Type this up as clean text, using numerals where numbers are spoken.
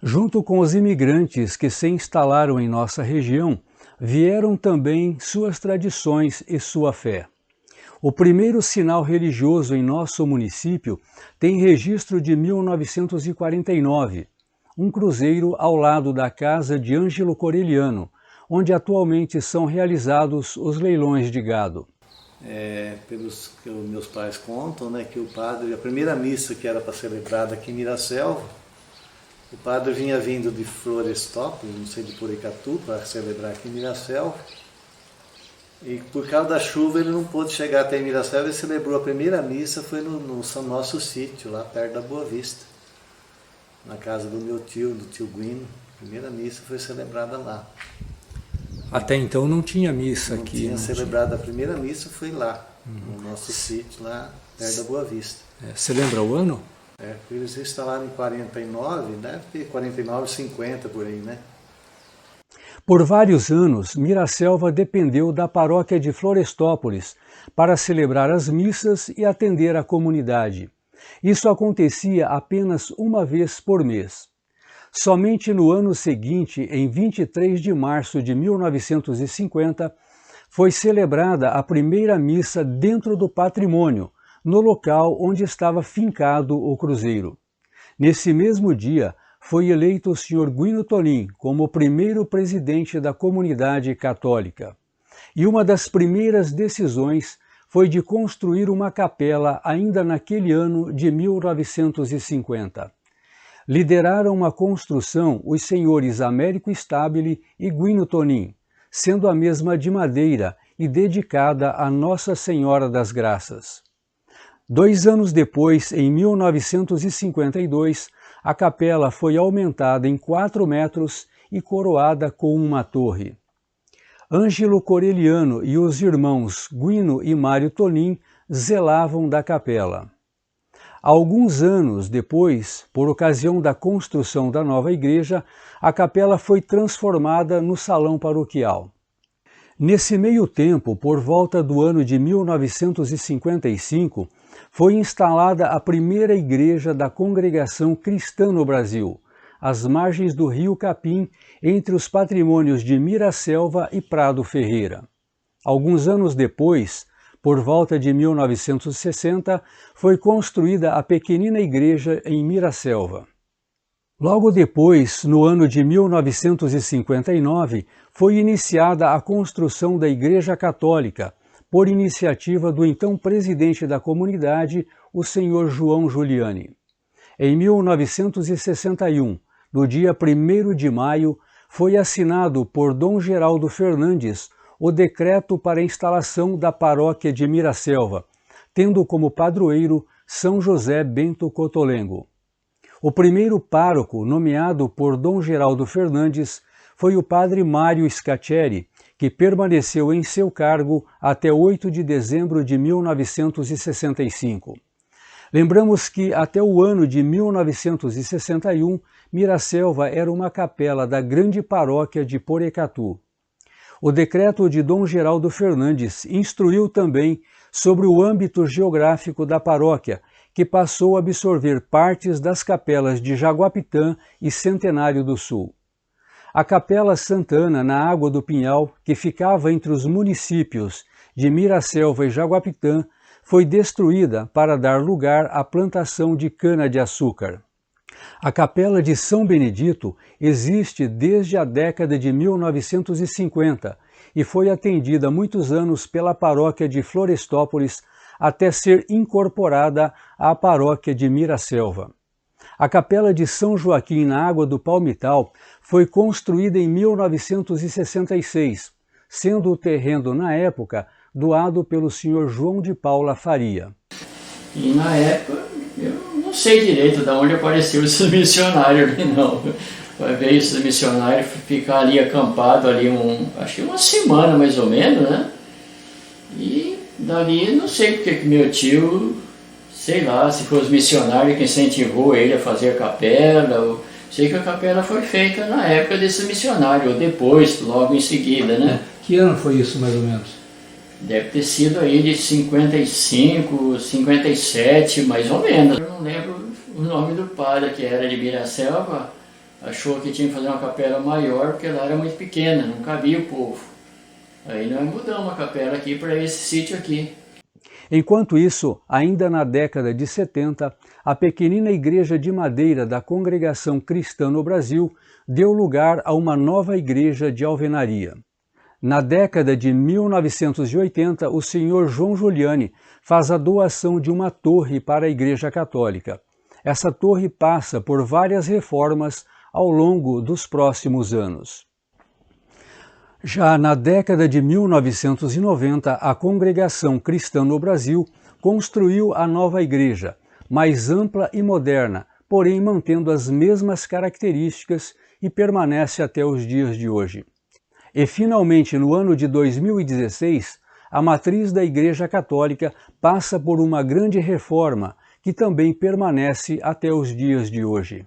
Junto com os imigrantes que se instalaram em nossa região, vieram também suas tradições e sua fé. O primeiro sinal religioso em nosso município tem registro de 1949, um cruzeiro ao lado da casa de Ângelo Coreliano, onde atualmente são realizados os leilões de gado. Pelos que os meus pais contam, né, que o padre, a primeira missa que era para celebrada aqui em Miraselva, o padre vinha vindo de Florestópolis, não sei, de Porecatu, para celebrar aqui em Miraselva. E por causa da chuva ele não pôde chegar até Miraselva e celebrou a primeira missa, foi no nosso sítio, lá perto da Boa Vista, na casa do meu tio, do tio Guino. A primeira missa foi celebrada lá. Até então não tinha missa aqui. Tinha celebrado a primeira missa, foi lá, no nosso sítio, lá perto da Boa Vista. Você lembra o ano? Eles instalaram em 49, deve ter 49, 50 por aí, né? Por vários anos, Miraselva dependeu da paróquia de Florestópolis para celebrar as missas e atender a comunidade. Isso acontecia apenas uma vez por mês. Somente no ano seguinte, em 23 de março de 1950, foi celebrada a primeira missa dentro do patrimônio, no local onde estava fincado o cruzeiro. Nesse mesmo dia, foi eleito o Sr. Guino Tonin como o primeiro presidente da comunidade católica. E uma das primeiras decisões foi de construir uma capela ainda naquele ano de 1950. Lideraram a construção os senhores Américo Stabile e Guino Tonin, sendo a mesma de madeira e dedicada a Nossa Senhora das Graças. 2 anos depois, em 1952, a capela foi aumentada em 4 metros e coroada com uma torre. Ângelo Coreliano e os irmãos Guino e Mário Tonin zelavam da capela. Alguns anos depois, por ocasião da construção da nova igreja, a capela foi transformada no salão paroquial. Nesse meio tempo, por volta do ano de 1955, foi instalada a primeira igreja da Congregação Cristã no Brasil, às margens do Rio Capim, entre os patrimônios de Miraselva e Prado Ferreira. Alguns anos depois, por volta de 1960, foi construída a pequenina igreja em Miraselva. Logo depois, no ano de 1959, foi iniciada a construção da Igreja Católica, por iniciativa do então presidente da comunidade, o Sr. João Giuliani. Em 1961, no dia 1º de maio, foi assinado por Dom Geraldo Fernandes o decreto para a instalação da paróquia de Miraselva, tendo como padroeiro São José Bento Cotolengo. O primeiro pároco nomeado por Dom Geraldo Fernandes foi o padre Mário Scaccheri, que permaneceu em seu cargo até 8 de dezembro de 1965. Lembramos que até o ano de 1961, Miraselva era uma capela da grande paróquia de Porecatu. O decreto de Dom Geraldo Fernandes instruiu também sobre o âmbito geográfico da paróquia, que passou a absorver partes das capelas de Jaguapitã e Centenário do Sul. A Capela Santana, na Água do Pinhal, que ficava entre os municípios de Miraselva e Jaguapitã, foi destruída para dar lugar à plantação de cana-de-açúcar. A Capela de São Benedito existe desde a década de 1950 e foi atendida há muitos anos pela paróquia de Florestópolis até ser incorporada à paróquia de Miraselva. A Capela de São Joaquim na Água do Palmital foi construída em 1966, sendo o terreno, na época, doado pelo Sr. João de Paula Faria. E na época, eu não sei direito de onde apareceu esses missionários ali, não. Veio esses missionários ficar ali acampado ali, acho que uma semana mais ou menos, né? E dali, não sei porque que meu tio, sei lá, se foi os missionários que incentivou ele a fazer a capela, ou, sei que a capela foi feita na época desse missionário, ou depois, logo em seguida, né? Que ano foi isso, mais ou menos? Deve ter sido aí de 55, 57, mais ou menos. Eu não lembro o nome do padre que era de Miraselva, achou que tinha que fazer uma capela maior, porque lá era muito pequena, não cabia o povo. Aí nós mudamos a capela aqui para esse sítio aqui. Enquanto isso, ainda na década de 70, a pequenina igreja de madeira da Congregação Cristã no Brasil deu lugar a uma nova igreja de alvenaria. Na década de 1980, o senhor João Giuliani faz a doação de uma torre para a Igreja Católica. Essa torre passa por várias reformas ao longo dos próximos anos. Já na década de 1990, a Congregação Cristã no Brasil construiu a nova igreja, mais ampla e moderna, porém mantendo as mesmas características e permanece até os dias de hoje. E finalmente, no ano de 2016, a matriz da Igreja Católica passa por uma grande reforma que também permanece até os dias de hoje.